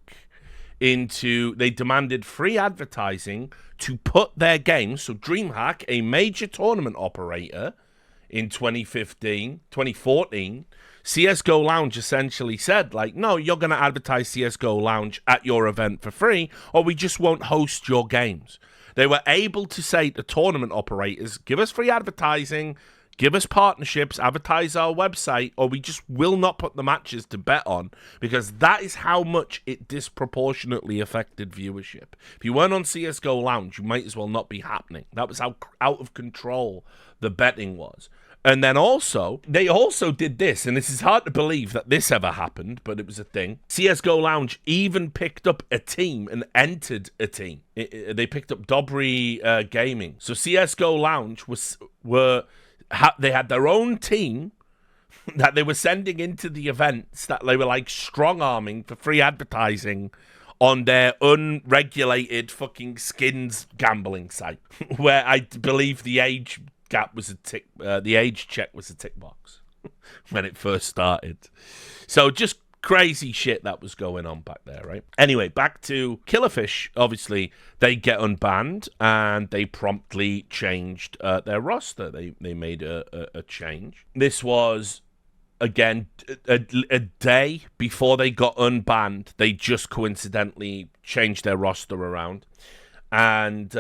[SPEAKER 1] they demanded free advertising to put their games. So DreamHack, a major tournament operator in 2014, CSGO Lounge essentially said, no, you're going to advertise CSGO Lounge at your event for free, or we just won't host your games. They were able to say to tournament operators, give us free advertising, give us partnerships, advertise our website, or we just will not put the matches to bet on, because that is how much it disproportionately affected viewership. If you weren't on CSGO Lounge, you might as well not be happening. That was how out of control the betting was. And then they also did this, and this is hard to believe that this ever happened, but it was a thing. CSGO Lounge even picked up a team and entered a team. They picked up Dobry Gaming. So CSGO Lounge they had their own team that they were sending into the events, that they were like strong-arming for free advertising on their unregulated fucking skins gambling site, where I believe the age gap was a tick, the age check was a tick box when it first started. So just crazy shit that was going on back there, right? Anyway, back to Killerfish. Obviously, they get unbanned, and they promptly changed their roster. They made a change. This was, again, a day before they got unbanned. They just coincidentally changed their roster around. And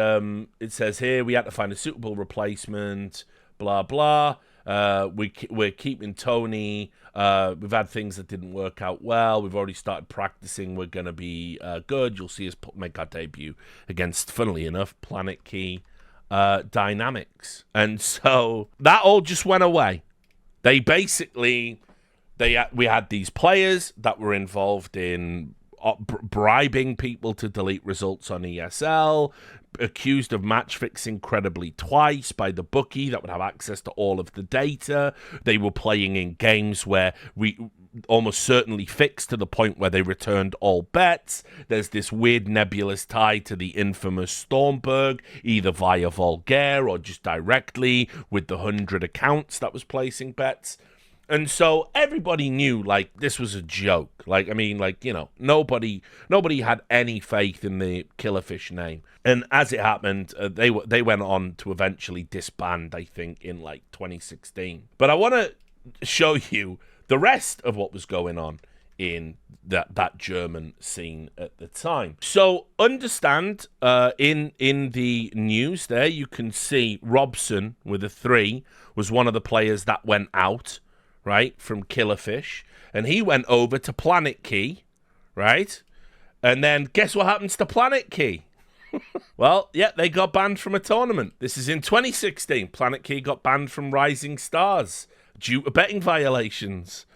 [SPEAKER 1] it says here, we had to find a suitable replacement, blah, blah. We're keeping Tony. We've had things that didn't work out well. We've already started practicing. We're going to be good. You'll see us make our debut against, funnily enough, Planetkey Dynamics. And so that all just went away. They basically, we had these players that were involved in bribing people to delete results on ESL, accused of match fixing credibly twice by the bookie that would have access to all of the data. They were playing in games where we almost certainly fixed to the point where they returned all bets. There's this weird nebulous tie to the infamous Stormberg, either via Vulgaire or just directly with the 100 accounts that was placing bets. And so everybody knew, like, this was a joke. Like, I mean, like, you know, nobody had any faith in the Killerfish name. And as it happened, they went on to eventually disband, I think, in, like, 2016. But I want to show you the rest of what was going on in that German scene at the time. So understand, in the news there, you can see Robson with a 3 was one of the players that went out, right, from Killerfish, and he went over to Planetkey, right? And then guess what happens to Planetkey? Well, yeah, they got banned from a tournament. This is in 2016. Planetkey got banned from Rising Stars due to betting violations.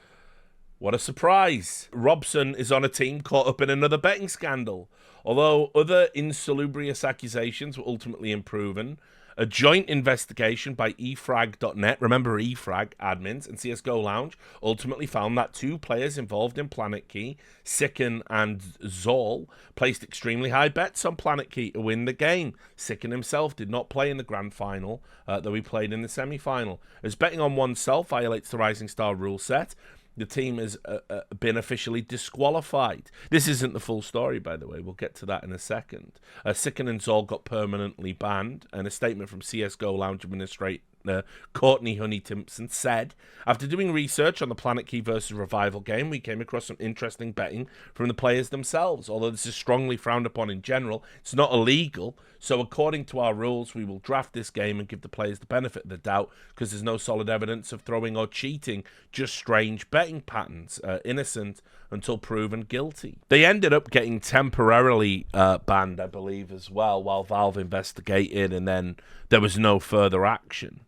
[SPEAKER 1] What a surprise. Robson is on a team caught up in another betting scandal. Although other insalubrious accusations were ultimately unproven, a joint investigation by efrag.net, remember efrag admins, and CSGO Lounge ultimately found that 2 players involved in Planetkey, Sicken and Zol, placed extremely high bets on Planetkey to win the game. Sicken himself did not play in the grand final, though he played in the semi-final. As betting on oneself violates the Rising Star rule set, the team has been officially disqualified. This isn't the full story, by the way. We'll get to that in a second. Sicken and Zol got permanently banned, and a statement from CSGO Lounge Administrator Courtney Honey Timpson said, after doing research on the Planetkey versus Revival game, we came across some interesting betting from the players themselves. Although this is strongly frowned upon in general, it's not illegal. So according to our rules, we will draft this game and give the players the benefit of the doubt because there's no solid evidence of throwing or cheating, just strange betting patterns, innocent until proven guilty. They ended up getting temporarily banned, I believe, as well, while Valve investigated, and then there was no further action.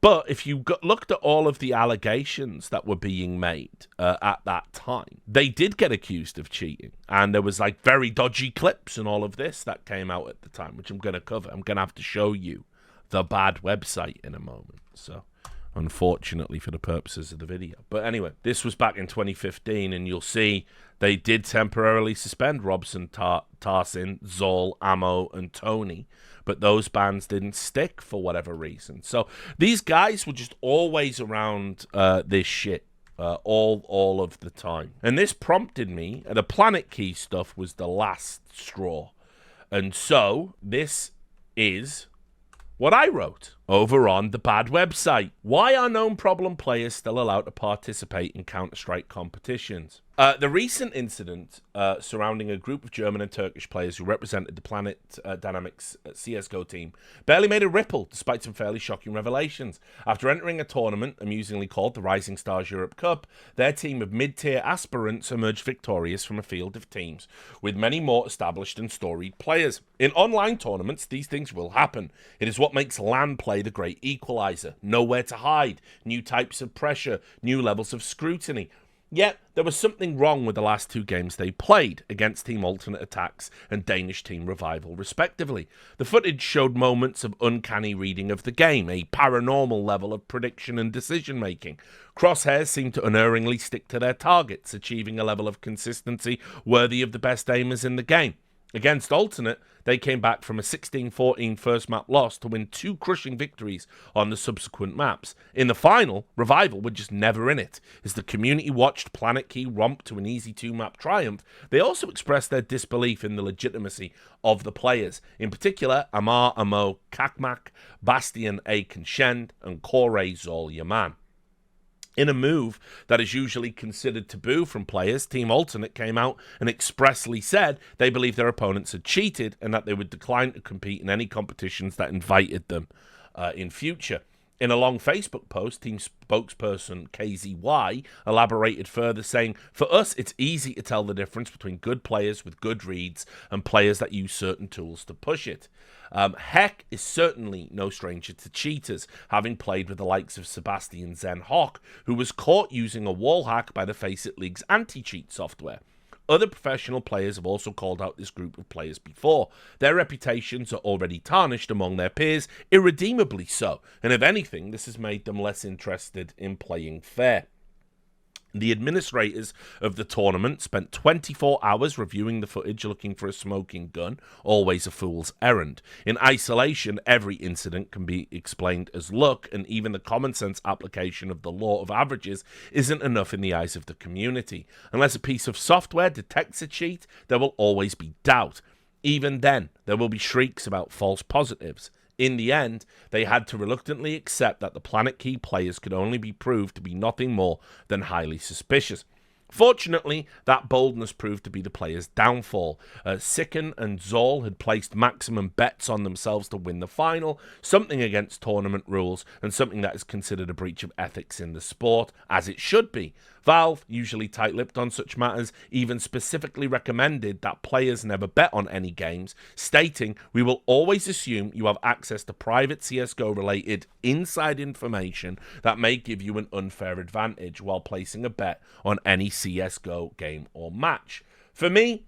[SPEAKER 1] But if you looked at all of the allegations that were being made at that time, they did get accused of cheating. And there was like very dodgy clips and all of this that came out at the time, which I'm going to cover. I'm going to have to show you the bad website in a moment. So unfortunately for the purposes of the video. But anyway, this was back in 2015, and you'll see they did temporarily suspend Robson, Tarsin, Zol, Ammo, and Tony. But those bans didn't stick for whatever reason. So these guys were just always around this shit all of the time. And this prompted me, the Planetkey stuff was the last straw. And so this is what I wrote over on the bad website. Why are known problem players still allowed to participate in Counter-Strike competitions? The recent incident surrounding a group of German and Turkish players who represented the Planet Dynamics CSGO team barely made a ripple despite some fairly shocking revelations. After entering a tournament amusingly called the Rising Stars Europe Cup, their team of mid-tier aspirants emerged victorious from a field of teams, with many more established and storied players. In online tournaments, these things will happen. It is what makes LAN play the great equalizer. Nowhere to hide, new types of pressure, new levels of scrutiny. Yet, there was something wrong with the last 2 games they played against Team Alternate Attacks and Danish Team Revival, respectively. The footage showed moments of uncanny reading of the game, a paranormal level of prediction and decision-making. Crosshairs seemed to unerringly stick to their targets, achieving a level of consistency worthy of the best aimers in the game. Against Alternate, they came back from a 16-14 first map loss to win 2 crushing victories on the subsequent maps. In the final, Revival were just never in it. As the community watched Planetkey romp to an easy 2-map triumph, they also expressed their disbelief in the legitimacy of the players. In particular, Amar Amo Kakmak, Bastian A. Konshend, and Kore Zol Yaman. In a move that is usually considered taboo from players, Team Alternate came out and expressly said they believed their opponents had cheated and that they would decline to compete in any competitions that invited them in future. In a long Facebook post, team spokesperson KZY elaborated further, saying, "For us, it's easy to tell the difference between good players with good reads and players that use certain tools to push it. Heck is certainly no stranger to cheaters, having played with the likes of Sebastian Zen Hock, who was caught using a wall hack by the Faceit League's anti-cheat software. Other professional players have also called out this group of players before. Their reputations are already tarnished among their peers, irredeemably so, and if anything, this has made them less interested in playing fair." The administrators of the tournament spent 24 hours reviewing the footage looking for a smoking gun, always a fool's errand. In isolation, every incident can be explained as luck, and even the common sense application of the law of averages isn't enough in the eyes of the community. Unless a piece of software detects a cheat, there will always be doubt. Even then, there will be shrieks about false positives. In the end, they had to reluctantly accept that the Planetkey players could only be proved to be nothing more than highly suspicious. Fortunately, that boldness proved to be the players' downfall. Sicken and Zol had placed maximum bets on themselves to win the final, something against tournament rules and something that is considered a breach of ethics in the sport, as it should be. Valve, usually tight-lipped on such matters, even specifically recommended that players never bet on any games, stating, "We will always assume you have access to private CSGO-related inside information that may give you an unfair advantage while placing a bet on any CSGO game or match." For me,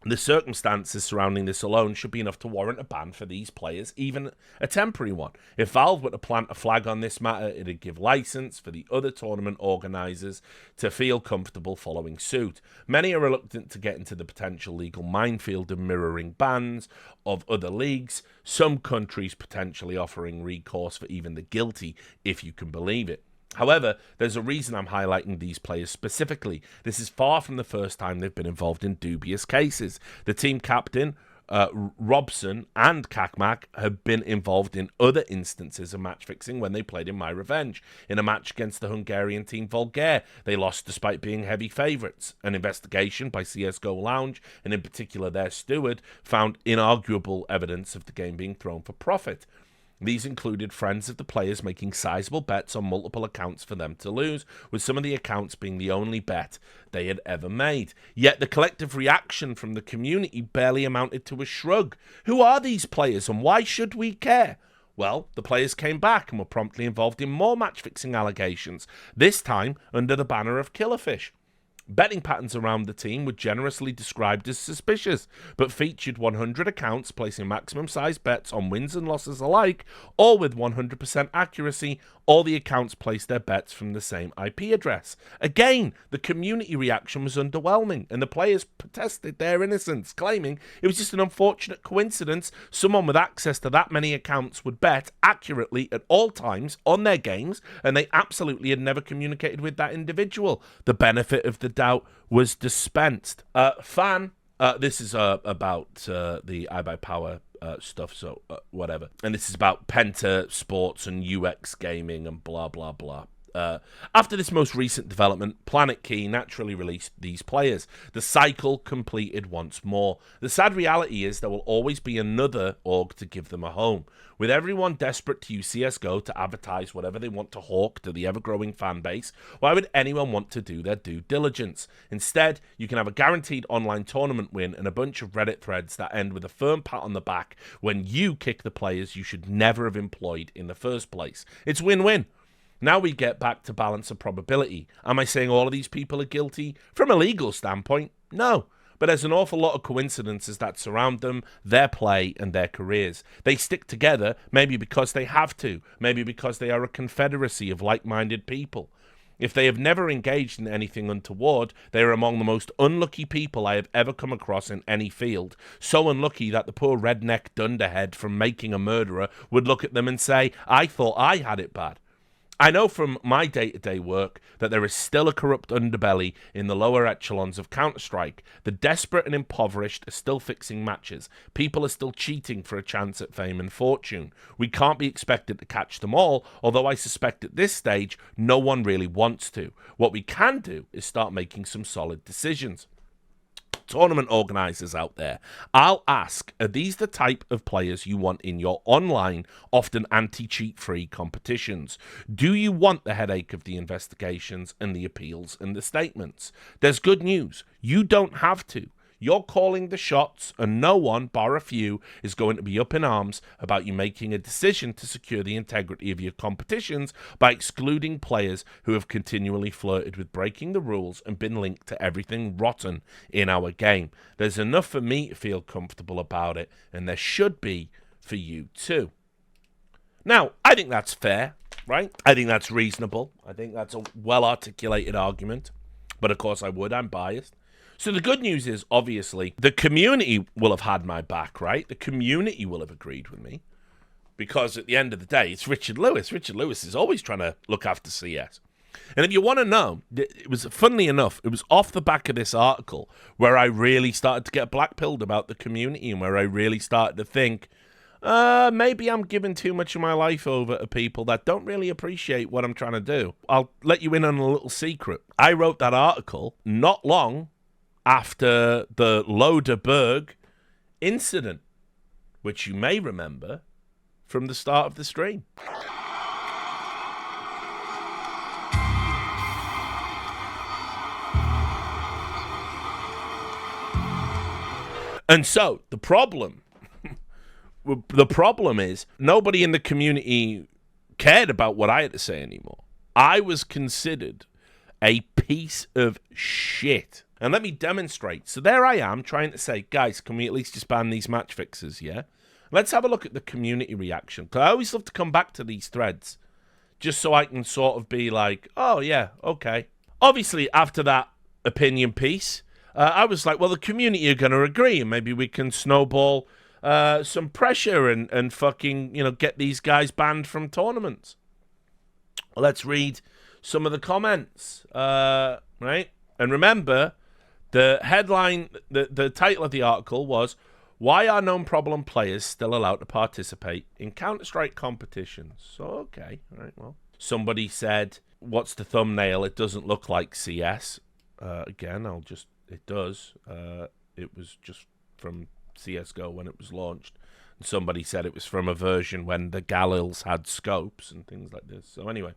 [SPEAKER 1] the circumstances surrounding this alone should be enough to warrant a ban for these players, even a temporary one. If Valve were to plant a flag on this matter, it'd give license for the other tournament organisers to feel comfortable following suit. Many are reluctant to get into the potential legal minefield of mirroring bans of other leagues, some countries potentially offering recourse for even the guilty, if you can believe it. However, there's a reason I'm highlighting these players specifically. This is far from the first time they've been involved in dubious cases. The team captain, Robson, and Kakmak have been involved in other instances of match fixing when they played in MyRevenge. In a match against the Hungarian team Vulgaire, they lost despite being heavy favourites. An investigation by CSGO Lounge, and in particular their steward, found inarguable evidence of the game being thrown for profit. These included friends of the players making sizable bets on multiple accounts for them to lose, with some of the accounts being the only bet they had ever made. Yet the collective reaction from the community barely amounted to a shrug. Who are these players and why should we care? Well, the players came back and were promptly involved in more match-fixing allegations, this time under the banner of Killerfish. Betting patterns around the team were generously described as suspicious, but featured 100 accounts placing maximum size bets on wins and losses alike, all with 100% accuracy. All the accounts placed their bets from the same IP address. Again, the community reaction was underwhelming, and the players protested their innocence, claiming it was just an unfortunate coincidence someone with access to that many accounts would bet accurately at all times on their games, and they absolutely had never communicated with that individual. The benefit of the doubt was dispensed. This is about the iBuyPower stuff, so whatever. And this is about Penta Sports and UX Gaming and blah, blah, blah. After this most recent development, Planetkey naturally released these players. The cycle completed once more. The sad reality is there will always be another org to give them a home. With everyone desperate to use CSGO to advertise whatever they want to hawk to the ever-growing fan base, why would anyone want to do their due diligence? Instead, you can have a guaranteed online tournament win and a bunch of Reddit threads that end with a firm pat on the back when you kick the players you should never have employed in the first place. It's win-win. Now we get back to balance of probability. Am I saying all of these people are guilty? From a legal standpoint, no. But there's an awful lot of coincidences that surround them, their play, and their careers. They stick together, maybe because they have to, maybe because they are a confederacy of like-minded people. If they have never engaged in anything untoward, they are among the most unlucky people I have ever come across in any field. So unlucky that the poor redneck dunderhead from Making a Murderer would look at them and say, I thought I had it bad. I know from my day-to-day work that there is still a corrupt underbelly in the lower echelons of Counter-Strike. The desperate and impoverished are still fixing matches. People are still cheating for a chance at fame and fortune. We can't be expected to catch them all, although I suspect at this stage no one really wants to. What we can do is start making some solid decisions. Tournament organizers out there, I'll ask, are these the type of players you want in your online, often anti-cheat free competitions? Do you want the headache of the investigations and the appeals and the statements? There's good news. You don't have to. You're calling the shots, and no one, bar a few, is going to be up in arms about you making a decision to secure the integrity of your competitions by excluding players who have continually flirted with breaking the rules and been linked to everything rotten in our game. There's enough for me to feel comfortable about it, and there should be for you too. Now, I think that's fair, right? I think that's reasonable. I think that's a well-articulated argument. But of course I'm biased. So the good news is, obviously, the community will have had my back, right? The community will have agreed with me. Because at the end of the day, it's Richard Lewis. Richard Lewis is always trying to look after CS. And if you want to know, it was, funnily enough, it was off the back of this article where I really started to get blackpilled about the community and where I really started to think, maybe I'm giving too much of my life over to people that don't really appreciate what I'm trying to do. I'll let you in on a little secret. I wrote that article not long after the Loderberg incident, which you may remember from the start of the stream. And so the problem is nobody in the community cared about what I had to say anymore. I was considered a piece of shit. And let me demonstrate. So there I am trying to say, guys, can we at least just ban these match fixers, yeah? Let's have a look at the community reaction. Because I always love to come back to these threads just so I can sort of be like, oh, yeah, okay. Obviously, after that opinion piece, I was like, well, the community are going to agree. And maybe we can snowball some pressure and fucking, get these guys banned from tournaments. Well, let's read some of the comments, right? And remember, the headline, the title of the article was, why are known problem players still allowed to participate in Counter-Strike competitions? So, okay, all right, well. Somebody said, what's the thumbnail? It doesn't look like CS. Again, it does. It was just from CSGO when it was launched. And somebody said it was from a version when the Galils had scopes and things like this. So anyway,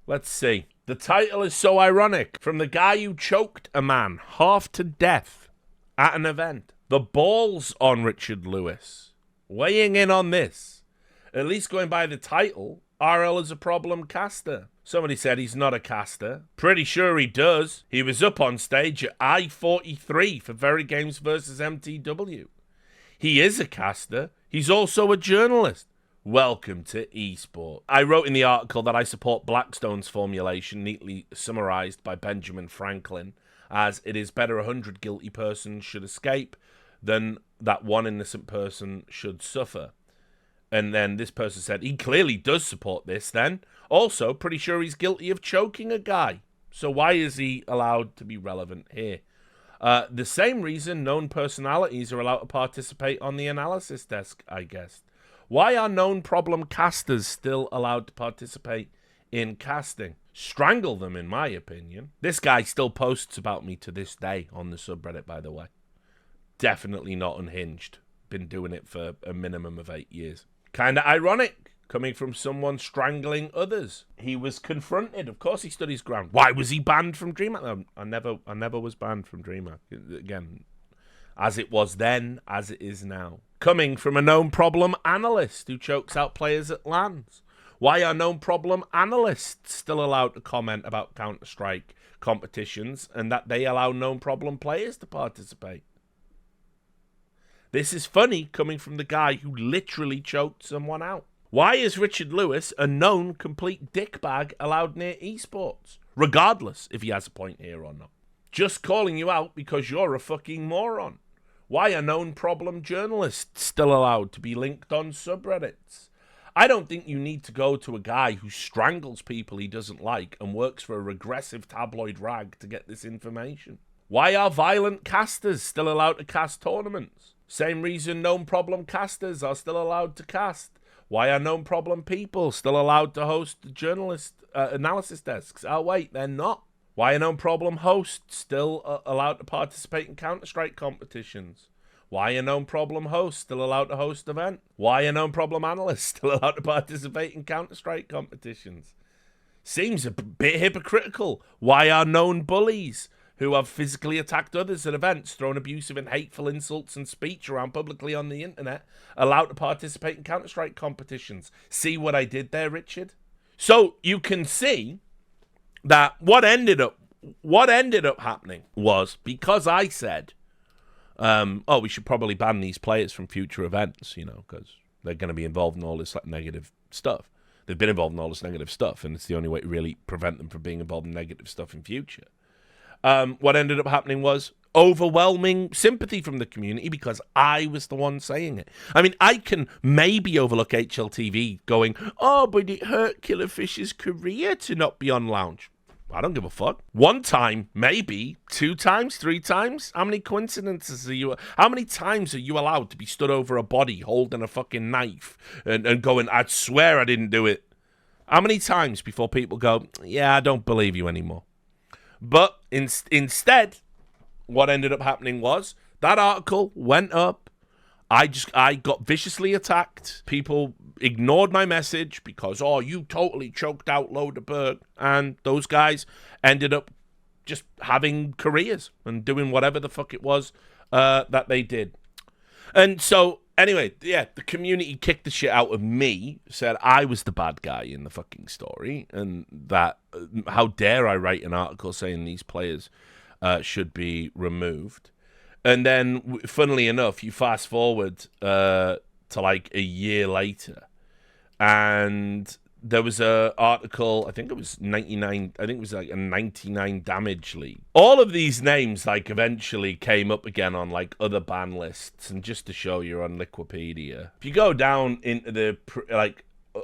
[SPEAKER 1] let's see. The title is so ironic. From the guy who choked a man half to death at an event. The balls on Richard Lewis. Weighing in on this. At least going by the title, RL is a problem caster. Somebody said he's not a caster. Pretty sure he does. He was up on stage at I-43 for Very Games versus MTW. He is a caster. He's also a journalist. Welcome to esports. I wrote in the article that I support Blackstone's formulation, neatly summarized by Benjamin Franklin, as it is better 100 guilty persons should escape than that one innocent person should suffer. And then this person said, he clearly does support this then. Also, pretty sure he's guilty of choking a guy. So why is he allowed to be relevant here? The same reason known personalities are allowed to participate on the analysis desk, I guess. Why are known problem casters still allowed to participate in casting? Strangle them, in my opinion. This guy still posts about me to this day on the subreddit, by the way. Definitely not unhinged. Been doing it for a minimum of 8 years. Kinda ironic, coming from someone strangling others. He was confronted. Of course he stood his ground. Why was he banned from DreamHack? I never was banned from DreamHack. Again, as it was then, as it is now. Coming from a known problem analyst who chokes out players at LANs. Why are known problem analysts still allowed to comment about Counter-Strike competitions and that they allow known problem players to participate? This is funny coming from the guy who literally choked someone out. Why is Richard Lewis, a known complete dickbag, allowed near esports? Regardless if he has a point here or not. Just calling you out because you're a fucking moron. Why are known problem journalists still allowed to be linked on subreddits? I don't think you need to go to a guy who strangles people he doesn't like and works for a regressive tabloid rag to get this information. Why are violent casters still allowed to cast tournaments? Same reason known problem casters are still allowed to cast. Why are known problem people still allowed to host journalist analysis desks? Oh wait, they're not. Why are known problem hosts still allowed to participate in Counter-Strike competitions? Why are known problem hosts still allowed to host events? Why are known problem analysts still allowed to participate in Counter-Strike competitions? Seems a bit hypocritical. Why are known bullies who have physically attacked others at events, thrown abusive and hateful insults and speech around publicly on the internet, allowed to participate in Counter-Strike competitions? See what I did there, Richard? So you can see that what ended up happening was, because I said, we should probably ban these players from future events, because they're going to be involved in all this negative stuff. They've been involved in all this negative stuff, and it's the only way to really prevent them from being involved in negative stuff in future. What ended up happening was overwhelming sympathy from the community because I was the one saying it. I mean, I can maybe overlook HLTV going, oh, but it hurt Killerfish's career to not be on Lounge. I don't give a fuck. One time, maybe. 2 times, 3 times? How many coincidences are you... How many times are you allowed to be stood over a body holding a fucking knife and going, I'd swear I didn't do it? How many times before people go, yeah, I don't believe you anymore? But instead, what ended up happening was that article went up. I got viciously attacked. People ignored my message because, oh, you totally choked out Loderberg. And those guys ended up just having careers and doing whatever the fuck it was that they did. And so, anyway, yeah, the community kicked the shit out of me, said I was the bad guy in the fucking story, and that how dare I write an article saying these players should be removed. And then, funnily enough, you fast forward to like a year later, and there was a article, I think it was 99, I think it was like a 99 damage league. All of these names like eventually came up again on like other ban lists, and just to show you on Wikipedia, if you go down into the,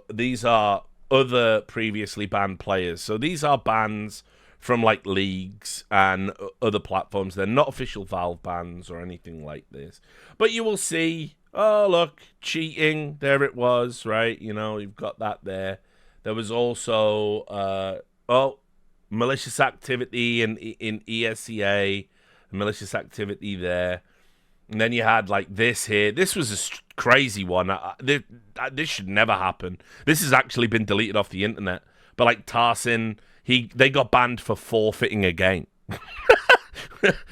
[SPEAKER 1] these are other previously banned players. So these are bans from like leagues and other platforms. They're not official Valve bans or anything like this. But you will see, oh, look, cheating. There it was, right? You've got that there. There was also, malicious activity in ESEA, malicious activity there. And then you had like this here. This was a crazy one. This should never happen. This has actually been deleted off the internet. But like Tarsin, they got banned for forfeiting a game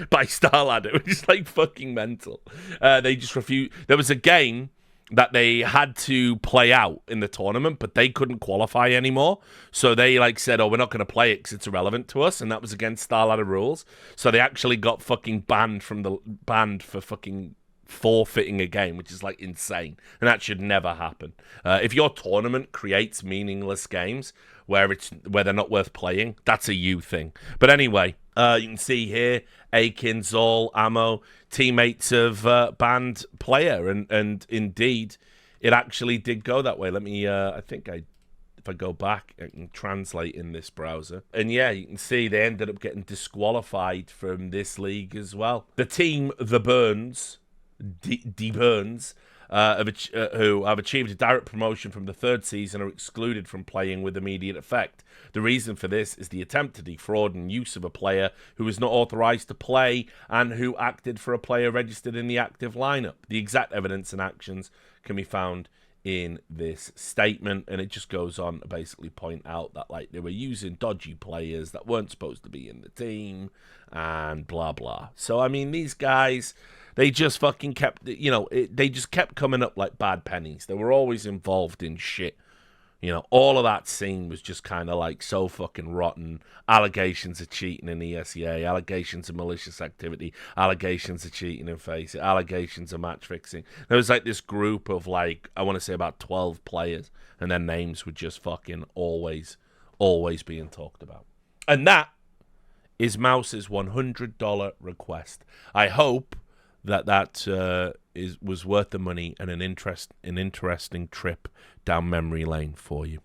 [SPEAKER 1] by Starladder, which is like fucking mental. They just refused. There was a game that they had to play out in the tournament, but they couldn't qualify anymore. So they like said, oh, we're not going to play it because it's irrelevant to us. And that was against Starladder rules. So they actually got fucking banned for fucking forfeiting a game, which is like insane. And that should never happen. If your tournament creates meaningless games where they're not worth playing, that's a you thing. But anyway, you can see here, Aiken, Zol, Ammo, teammates of banned player, and indeed, it actually did go that way. Let me, if I go back, I can translate in this browser. And yeah, you can see they ended up getting disqualified from this league as well. The team, the Burns, D Burns, who have achieved a direct promotion from the 3rd season, are excluded from playing with immediate effect. The reason for this is the attempt to defraud and use of a player who is not authorized to play and who acted for a player registered in the active lineup. The exact evidence and actions can be found in this statement, and it just goes on to basically point out that like they were using dodgy players that weren't supposed to be in the team and blah blah. So I mean, these guys, they just fucking kept, they just kept coming up like bad pennies. They were always involved in shit You know, all of that scene was just kind of like so fucking rotten. Allegations of cheating in ESEA, allegations of malicious activity, allegations of cheating in Face It, allegations of match fixing. There was like this group of like, I want to say about 12 players, and their names were just fucking always being talked about. And that is Mouse's $100 request. I hope that was worth the money and an interesting trip down memory lane for you.